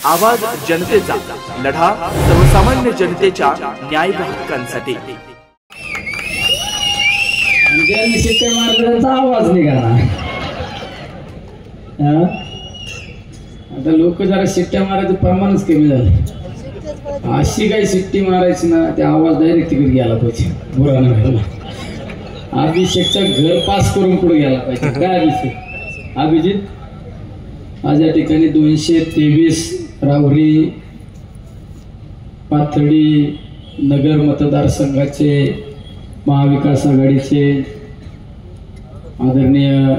आवाज जनतेचा, लढा सर्वसामान्य जनतेच्या न्याय हक्कांसाठी. शिट्ट्या मारल्याचा आवाज निघाला. आता लोक जरा शिट्ट्या मारायचं प्रमाणच कमी झालं. अशी काही शिट्टी मारायची ना, त्या आवाज डायरेक्ट तिकडे गेला पाहिजे. बुरा न व्हायला. अभिषेकचं घर पास करून पुढे गेला पाहिजे. काय अभिषेक? अभिजित, आज या ठिकाणी 223 राहुरी पाथर्डी नगर मतदारसंघाचे महाविकास आघाडीचे आदरणीय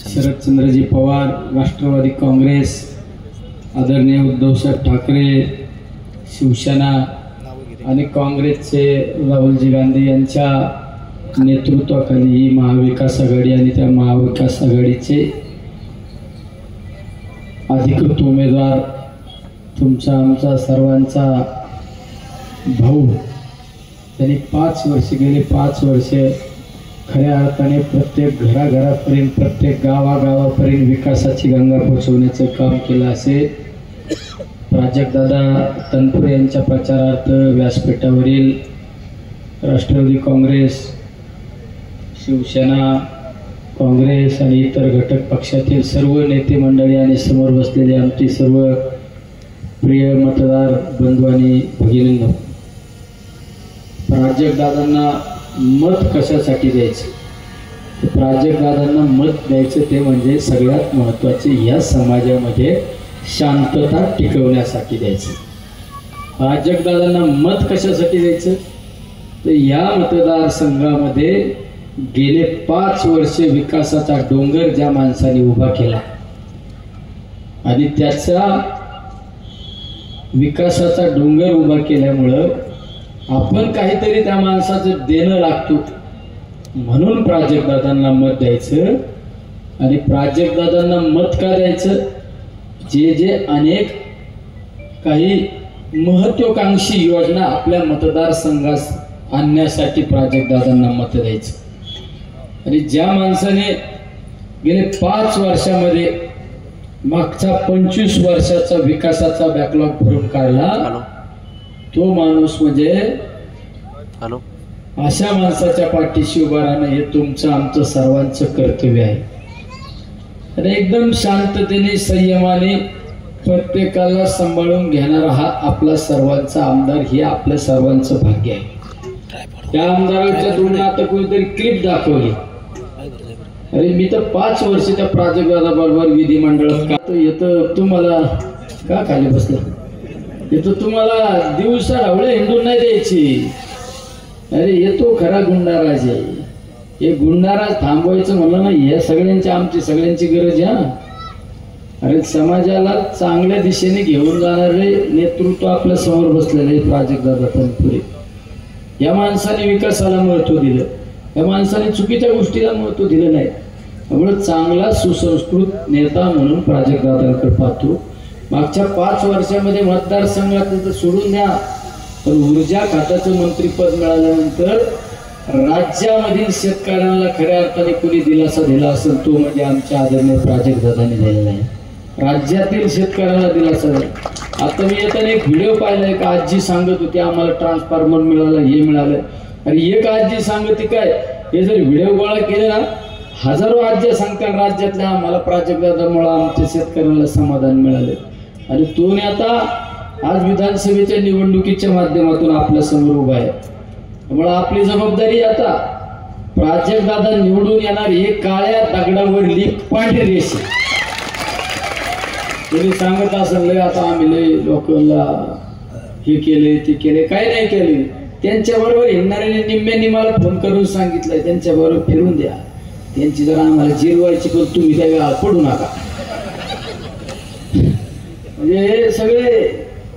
शरदचंद्रजी पवार, राष्ट्रवादी काँग्रेस, आदरणीय उद्धवसाहेब ठाकरे, शिवसेना आणि काँग्रेसचे राहुलजी गांधी यांच्या नेतृत्वाखाली ही महाविकास आघाडी आणि त्या महाविकास आघाडीचे अधिकृत उमेदवार तुमचा आमचा सर्वांचा भाऊ, त्यांनी 5 वर्ष गेले 5 वर्ष खऱ्या अर्थाने प्रत्येक घराघरापर्यंत, प्रत्येक गावागावापर्यंत विकासाची गंगा पोहोचवण्याचं काम केलं. असे प्राजक्तदादा तनपुरे यांच्या प्रचारार्थ व्यासपीठावरील राष्ट्रवादी काँग्रेस, शिवसेना, काँग्रेस आणि इतर घटक पक्षातील सर्व नेते मंडळी आणि समोर बसलेले आमचे सर्व प्रिय मतदार बंधू आणि भगिनींनो, प्राजक्तदादांना मत कशासाठी द्यायचं? प्राजक्तदादांना मत द्यायचं ते म्हणजे सगळ्यात महत्त्वाचे या समाजामध्ये शांतता टिकवण्यासाठी द्यायचं. प्राजक्तदादांना मत कशासाठी द्यायचं? तर या मतदारसंघामध्ये गेले 5 वर्ष विकासाचा डोंगर ज्या माणसाने उभा केला आणि त्याचा विकासाचा डोंगर उभा केल्यामुळं आपण काहीतरी त्या माणसाचं देणं लागतो, म्हणून प्राजक्तदादांना मत द्यायचं. आणि प्राजक्तदादांना मत का द्यायचं? जे अनेक काही महत्त्वाकांक्षी योजना आपल्या मतदारसंघात आणण्यासाठी प्राजक्तदादांना मत द्यायचं. आणि ज्या माणसाने गेले 5 वर्षामध्ये मागचा 25 वर्षाचा विकासाचा बॅकलॉग भरून काढला, तो माणूस म्हणजे अशा माणसाच्या पाठीशी उभा राहणं हे तुमचं आमचं सर्वांचं कर्तव्य आहे. आणि एकदम शांततेने, संयमाने प्रत्येकाला सांभाळून घेणारा हा आपला सर्वांचा आमदार, हे आपल्या सर्वांचं भाग्य आहे. त्या आमदाराच्या तोंडात आता कोणीतरी क्लिप दाखवली. अरे मी तर 5 वर्ष त्या प्राजक्तदादा बरोबर विधिमंडळात का येतं, तुम्हाला का खाली बसलं येतो, तुम्हाला दिवसा ढवळे हिंडून नाही द्यायची. अरे येतो खरा गुंडाराज आहे. हे गुंडाराज थांबवायचं म्हणलं ना, या सगळ्यांची आमची सगळ्यांची गरज आहे. अरे समाजाला चांगल्या दिशेने घेऊन जाणारे नेतृत्व आपल्या समोर बसलेले प्राजक्तदादा तनपुरे. या माणसाने विकासाला महत्त्व दिलं, या माणसाने चुकीच्या गोष्टीला महत्त्व दिलं नाही. त्यामुळे चांगला सुसंस्कृत नेता म्हणून प्राजक्तदादांकडे पाहतो. मागच्या 5 वर्षामध्ये मतदारसंघात तर सोडून द्या, पण ऊर्जा खात्याचं मंत्रिपद मिळाल्यानंतर राज्यामधील शेतकऱ्यांना खऱ्या अर्थाने कोणी दिलासा दिला असेल तो म्हणजे आमच्या आदरणीय प्राजक्तदादांनी दिलेला आहे. राज्यातील शेतकऱ्यांना दिलासा दिला. आता मी येताना एक व्हिडिओ पाहिला, एक आजी सांगत होती आम्हाला ट्रान्सफॉर्मर मिळालं, हे मिळालं. आणि एक आजी सांगते काय, हे जर व्हिडिओ गोळा केले ना, हजारो आज्या सांगतात राज्यातल्या आम्हाला प्राजक्तदादामुळे आमच्या शेतकऱ्यांना समाधान मिळाले. आणि तो नेता आज विधानसभेच्या निवडणुकीच्या माध्यमातून आपल्या समोर उभा आहे. त्यामुळे आपली जबाबदारी आता प्राजक्तदादा निवडून येणार, हे काळ्या दगडावर लिख पांढरी रेष. कोणी सांगत असेल आता आम्ही लय लोकांना हे केले ते केले, काय नाही केले. त्यांच्याबरोबर येणाऱ्याने निम्म्यांनी मला फोन करून सांगितलंय त्यांच्याबरोबर फिरून द्या, त्यांची जरा आम्हाला जिरवायची, पण तुम्ही त्या पडू नका. म्हणजे हे सगळे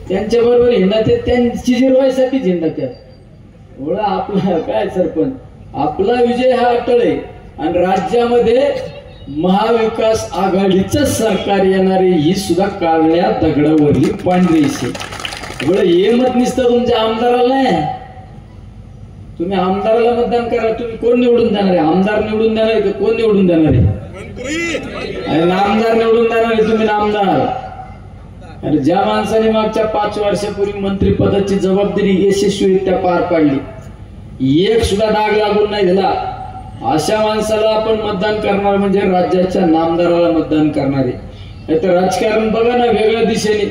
त्यांच्याबरोबर हिंडत आहेत, त्यांची जिरवायसाठी हिंडत आहेत. एवढा आपला काय सरपंच, आपला विजय हा अटळ आहे. आणि राज्यामध्ये महाविकास आघाडीचं सरकार येणारे ही सुद्धा काळ्या दगडावरली पांढरी रेष. एवढं हे मत निसतं तुमच्या आमदाराला नाही. तुम्ही आमदाराला मतदान करा. तुम्ही कोण निवडून देणार आहे? आमदार निवडून देणार आहे का कोण निवडून देणार आहे? नामदार निवडून देणार आहे तुम्ही, नामदार. अरे ज्या माणसाने मागच्या 5 वर्षापूर्वी मंत्रिपदाची जबाबदारी यशस्वीरित्या पार पाडली, एक सुद्धा डाग लागून नाही दिला, अशा माणसाला आपण मतदान करणार म्हणजे राज्याच्या नामदाराला मतदान करणार आहे. तर राजकारण बघा ना वेगळ्या दिशेने.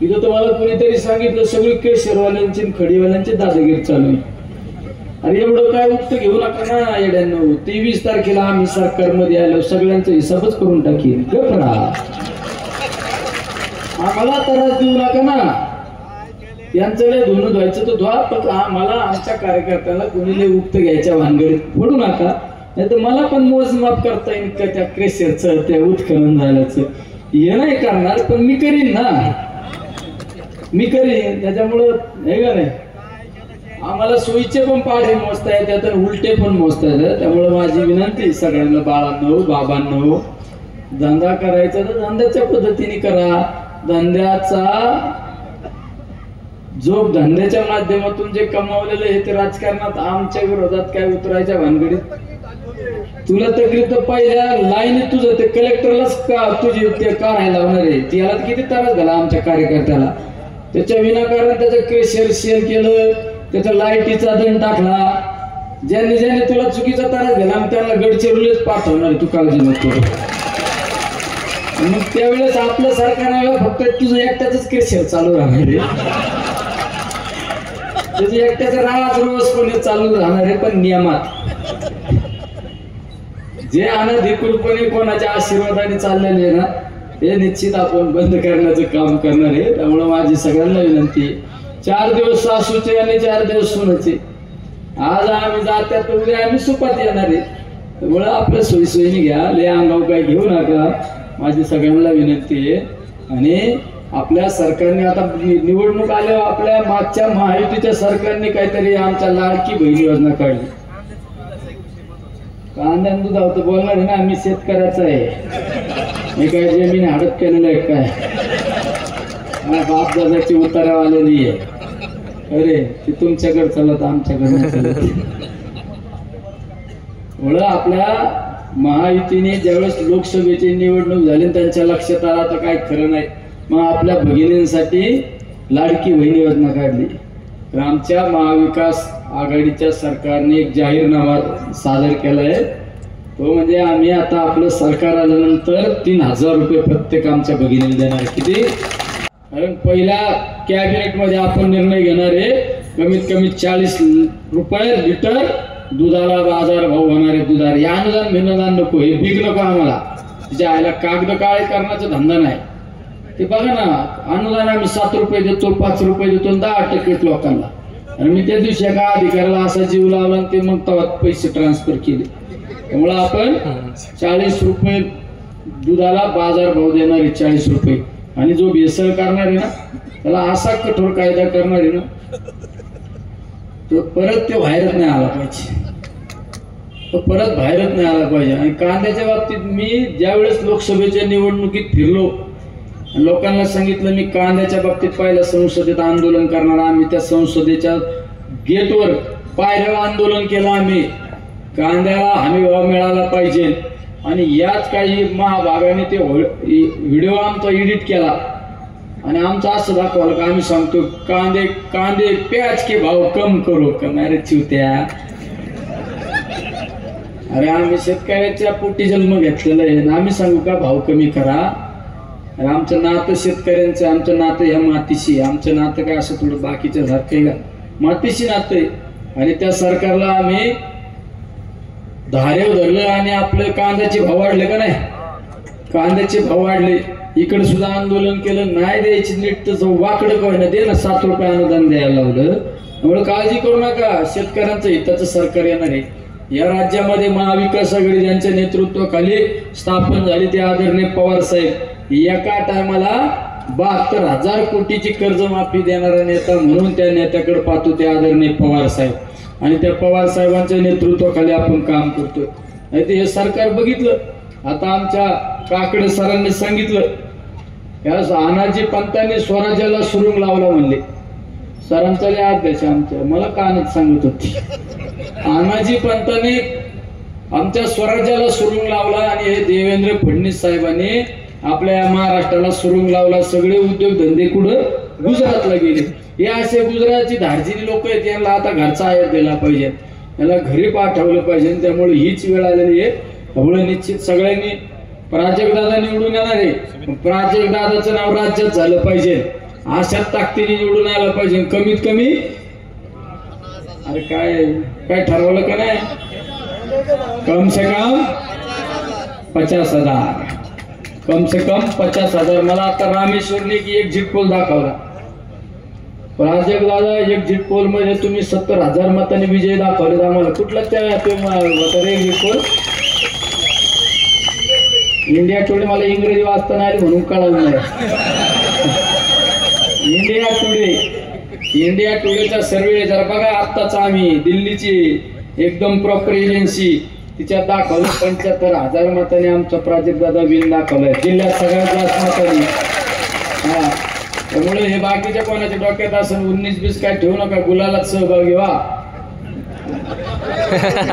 इथं तुम्हाला कुणीतरी सांगितलं सगळी केशरवाल्यांची खडीवाल्यांची दादागिरी चालू आहे. अरे एवढं काय उत्तर घेऊ नका ना येड्यांनो. 23 तारखेला आम्ही सरकारमध्ये आलो, सगळ्यांचा हिसाबच करून टाकीन. गप राहा, आम्हाला त्रास देऊ नका ना. यांचं लय धुणं धुवायचं तर धुवा, पण आम्हाला आमच्या कार्यकर्त्याला कोणी लय उक्त घ्यायच्या भानगडीत पडू नका. नाही तर मला पण मोजमाप करता येईल का त्या क्रेशरचं, त्या उत्खनन झाल्याचं. हे नाही करणार, पण मी करीन ना, मी करीन. त्याच्यामुळं हे का नाही, आम्हाला सोयीचे पण पाढे मोजता येतात आणि उलटे पण मोजता येतात. त्यामुळे माझी विनंती सगळ्यांना, बाळांनो बाबांनो, धंदा करायचा तर धंद्याच्या पद्धतीने करा. धंद्याच्या माध्यमातून जे कमावलेलं आहे ते राजकारणात आमच्या विरोधात काय उतरायच्या भानगडीत. तुला तकलीफ तर पहिल्या लाईनीत तुझं ते कलेक्टरलाच का तुझी ते काढायला लावणार आहे. त्याला किती त्रास झाला आमच्या कार्यकर्त्याला. त्याच्या विनाकारण त्याचं क्रेशर शेअर केलं, त्याचा लाईटीचा दंड टाकला. ज्यांनी तुला चुकीचा त्रास दिला मग त्याला गडचिरोलीच पाठवणार, तू काळजी नको. मग त्यावेळेस आपलं सरकार फक्त तुझं एकट्याच क्रेशर चालू राहणार आहे, त्याचं एकट्याचं रोजपणे चालू राहणार आहे, पण नियमात. जे अनधिकृतपणे कोणाच्या आशीर्वादाने चाललेले आहे ना, हे निश्चित आपण बंद करण्याचं काम करणार आहे. त्यामुळे माझी सगळ्यांना विनंती आहे, 4 दिवस सासूचे आणि 4 दिवस सुनाचे. आज आम्ही जात्यात, उद्या आम्ही सुपात येणार आहे. त्यामुळे आपल्या सोयीसोयीने घ्या, लय अंगाव काय घेऊ नका, माझी सगळ्यांना विनंती आहे. आणि आपल्या सरकारने आता निवडणूक आल्यावर आपल्या मागच्या महायुतीच्या सरकारने काहीतरी आमच्या लाडकी बहीण योजना काढली. कांद्यान दुधावत बोलणार आहे ना, आम्ही शेतकऱ्याचा आहे, मी काय जमीन हडप केलेलं आहे काय, माझ्या बाप दादाची उतारा आलेली आहे. अरे ती तुमच्याकडे चालत, आमच्याकडे चालत. म्हणून आपल्या महायुतीने ज्यावेळेस लोकसभेची निवडणूक झाली त्यांच्या लक्षात आला तर काय खरं नाही, मग आपल्या भगिनींसाठी लाडकी बहीण योजना काढली. तर आमच्या महाविकास आघाडीच्या सरकारने एक जाहीरनामा सादर केलाय. तो म्हणजे आम्ही आता आपलं सरकार आल्यानंतर 3000 रुपये प्रत्येक आमच्या भगिनीला देणार. किती? कारण पहिल्या कॅबिनेट मध्ये आपण निर्णय घेणार आहे, कमीत कमी 40 रुपये लिटर दुधाला बाजार भाव होणार आहे. दुधाला या अनुदान विनोदान नको, हे बिग नको आम्हाला. तिच्या आईला कागद काळे करण्याचा धंदा नाही. ते बघा ना, अनुदान आम्ही 7 रुपये देतो, 5 रुपये देतो, 10% लोकांना. आणि मी त्या दिवशी एका अधिकाऱ्याला असा जीव लावला आणि ते मग तेव्हा पैसे ट्रान्सफर केले. त्यामुळे आपण 40 रुपये दुधाला बाजार भाव देणार आहे, 40 रुपये. आणि जो भेसळ करणार आहे ना त्याला असा कठोर कायदा करणार आहे ना, तो परत ते बाहेरच नाही आला पाहिजे, तो परत बाहेरच नाही आला पाहिजे. आणि कांद्याच्या बाबतीत मी ज्यावेळेस लोकसभेच्या निवडणुकीत फिरलो, लोकांना सांगितलं मी कांद्याच्या बाबतीत पहिल्या संसदेत आंदोलन करणार. आम्ही त्या संसदेच्या गेटवर पायऱ्यावर आंदोलन केलं. आम्ही कांद्याला हमी भाव मिळाला पाहिजे. आणि याच काही महाभागाने ते व्हिडिओ आमचा एडिट केला आणि आमचं असं दाखवलं का आम्ही सांगतो कांदे प्याज के भाव कम करो. कमारे चिवत्या, अरे आम्ही शेतकऱ्याच्या पोटी जन्म घेतलेला आहे, आम्ही सांगू का भाव कमी करा? अरे आमचं नातं शेतकऱ्यांचं, आमचं नातं ह्या मातीशी, आमचं नातं काय असं थोडं बाकीच्या सारखं का, मातीशी नातं आहे. आणि त्या सरकारला आम्ही धारेव धरलं आणि आपले कांद्याचे भाव वाढले का नाही, कांद्याचे भाव वाढले. इकडे सुद्धा आंदोलन केलं, नाही द्यायची नीट तर वाकडं काय ना, दे ना 7 रुपये अनुदान द्यायला लावलं. त्यामुळे काळजी करू नका, शेतकऱ्यांचं हिताचं सरकार येणार आहे. या राज्यामध्ये महाविकास आघाडी ज्यांच्या नेतृत्वाखाली स्थापन झाली ते आदरणीय पवार साहेब एका टायमाला 72,000 कोटीची कर्जमाफी देणारा नेता म्हणून त्या नेत्याकडे पाहतो ते आदरणीय पवार साहेब. आणि त्या पवार साहेबांच्या नेतृत्वाखाली आपण काम करतोय. नाही ते हे सरकार बघितलं. आता आमच्या काकडे सरांनी सांगितलं, या अनाजी पंतांनी स्वराज्याला सुरुंग लावला म्हणले. सरांचा अभ्यास आमच्या मला कानात सांगत होती, अनाजी पंतांनी आमच्या स्वराज्याला सुरुंग लावला. आणि हे देवेंद्र फडणवीस साहेबांनी आपल्या महाराष्ट्राला सुरुंग लावला, सगळे उद्योग धंदे कुठं गुजरातला गेले. हे असे गुजरातची धाडसीने लोक आहेत, यांना आता घरचा आयर दिला पाहिजे, याला घरी पाठवलं पाहिजे. त्यामुळे हीच वेळ आलेली आहे. त्यामुळे निश्चित सगळ्यांनी प्राजक्तदादा निवडून येणार आहे. प्राजक्तदादाचं नाव राज्यात झालं पाहिजे, अशा ताकदीने निवडून आलं पाहिजे. कमीत कमी अरे काय ठरवलं का नाही, कम से कम 50,000, कम से कम 50,000. मला आता रामेश्वरने की एक्झिट पोल दाखवला. प्राजक्तदादा एक्झिट पोल मध्ये तुम्ही 70,000 मतांनी विजय दाखवले आम्हाला. कुठला त्या एक्झिट पोल? India today. मला इंग्रजी वाचता नाही म्हणून कळलं नाही. इंडिया टुडेचा सर्वे जरा बघा आत्ताच. आम्ही दिल्लीची एकदम प्रॉपर एजन्सी, तिच्यात दाखवलं 75,000 मतांनी आमचा प्राजक्तदादा विन दाखवलाय जिल्ह्यात सगळ्यात जास्त मतांनी. हा, त्यामुळे हे बाकीच्या कोणाच्या डोक्यात असेल 19-20 काय ठेवू नका, गुलालात सहभागी व्हा.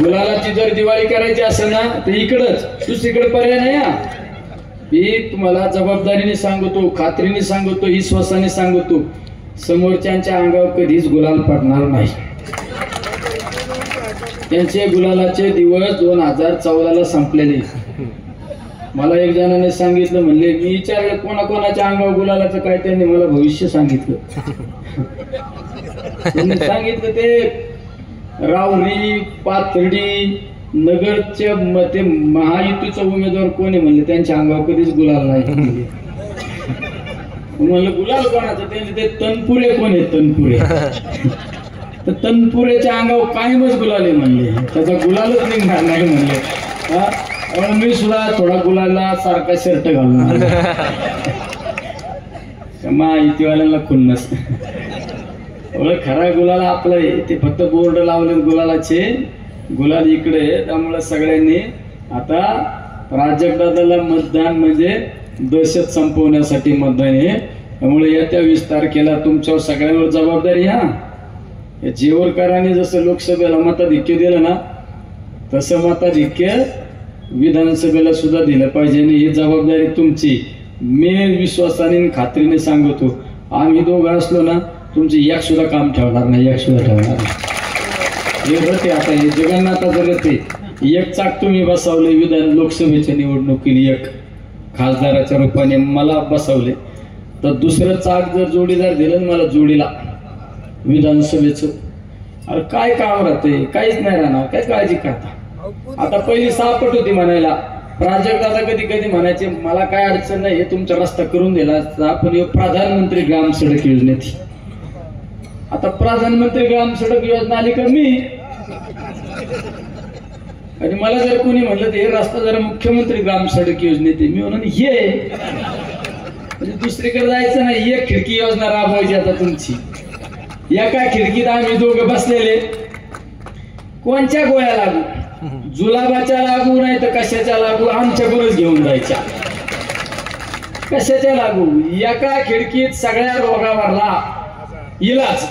गुलालाची जर दिवाळी करायची असेल ना तर इकडच, दुसरीकडे पर्याय नाही. मी तुम्हाला जबाबदारीने सांगतो, खात्रीने सांगतो, विश्वासाने सांगतो, समोरच्यांच्या अंगावर कधीच गुलाल पडणार नाही. त्यांचे गुलालाचे दिवस 2014ला संपलेले. मला एक जणाने सांगितलं, म्हणले मी विचारलं कोणाकोणाच्या अंगावर गुलालाचं काय, त्यांनी मला भविष्य सांगितलं. त्यांनी सांगितलं ते राहुरी, पाथर्डी, नगरच्या मते महायुतीचा उमेदवार कोणी, म्हणले त्यांच्या अंगावर कधीच गुलाल नाही. म्हणलं गुलाल कोणाचं? त्यांनी ते तनपुरे कोण आहे, तनपुरे. तर तनपुरेच्या अंगावर कायमच गुलाल आहे म्हणले, त्याचा गुलालच निघणार नाही म्हणले. मी सुद्धा थोडा गुलाला सारखा शर्ट घालणार. माहितीवाल्यांना खुन्नस. खरा गुलाल आपला आहे, ते फक्त बोर्ड लावले गुलालाचे, गुलाल इकडे. त्यामुळे सगळ्यांनी आता प्राजक्तदादाला मतदान म्हणजे दहशत संपवण्यासाठी मतदान आहे. त्यामुळे येत्या 20 तारखेला तुमच्यावर सगळ्यांवर जबाबदारी. हा, जेवरकरांनी जसं लोकसभेला मताधिक्य दिलं ना, तसं मताधिक्य विधानसभेला सुद्धा दिलं पाहिजे. आणि ही जबाबदारी तुमची. मी विश्वासाने खात्रीने सांगतो, आम्ही दोघं असलो ना तुमची एक सुद्धा काम ठेवणार नाही, एक सुद्धा ठेवणार नाही. हे होते आता हे जगन्नाथाचं रथे. एक चाक तुम्ही बसवले विधान लोकसभेच्या निवडणुकीने, एक खासदाराच्या रूपाने मला बसवले, तर दुसरं चाक जर जोडीदार दिलं मला जोडीला विधानसभेचं, अरे काय काम राहते? काहीच नाही राहणार. काय काळजी करता? आता पहिली सापट होती म्हणायला. प्राजक्तदादा कधी कधी म्हणायचे मला काय अडचण नाही, हे तुमचा रस्ता करून दिला असता, पण हे प्रधानमंत्री ग्राम सडक योजनेची. आता प्रधानमंत्री ग्राम सडक योजना आली का मी, आणि मला जर कोणी म्हणलं हे रस्ता जरा मुख्यमंत्री ग्राम सडक योजनेत, मी म्हणून हे म्हणजे दुसरीकडे जायचं नाही. एक खिडकी योजना राबवायची आता तुमची. एका खिडकीत आम्ही दोघं बसलेले. कोणत्या गोळ्या लागू? जुलाबाच्या लागू नाही तर कशाच्या लागू? आमच्याकडूनच घेऊन जायच्या. कशाच्या लागू? एका खिडकीत सगळ्या रोगावरला इलाज,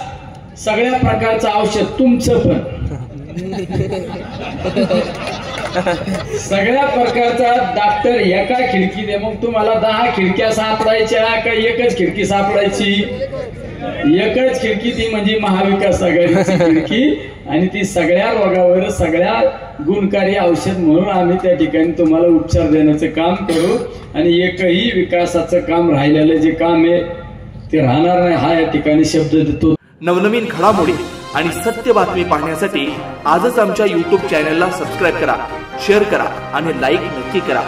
सगळ्या प्रकारचं औषध, तुमचं पण सगळ्या प्रकारचा डॉक्टर एका खिडकीत. मग तुम्हाला 10 खिडक्या सापडायच्या का एकच खिडकी सापडायची? एकच खिडकी, ती म्हणजे महाविकास आघाडीची खिडकी. आणि ती सगळ्या रोगावर सगळ्या गुणकारी औषध म्हणून आम्ही त्या ठिकाणी तुम्हाला उपचार देण्याचं काम करू. आणि एकही विकासाचं काम राहिलेलं जे काम आहे ते राहणार नाही, हा या ठिकाणी शब्द देतो. नवनवीन घडामोडी आणि सत्य बातमी पाहण्यासाठी आजच आमच्या YouTube चॅनलला सबस्क्राईब करा, शेअर करा आणि लाईक नक्की करा.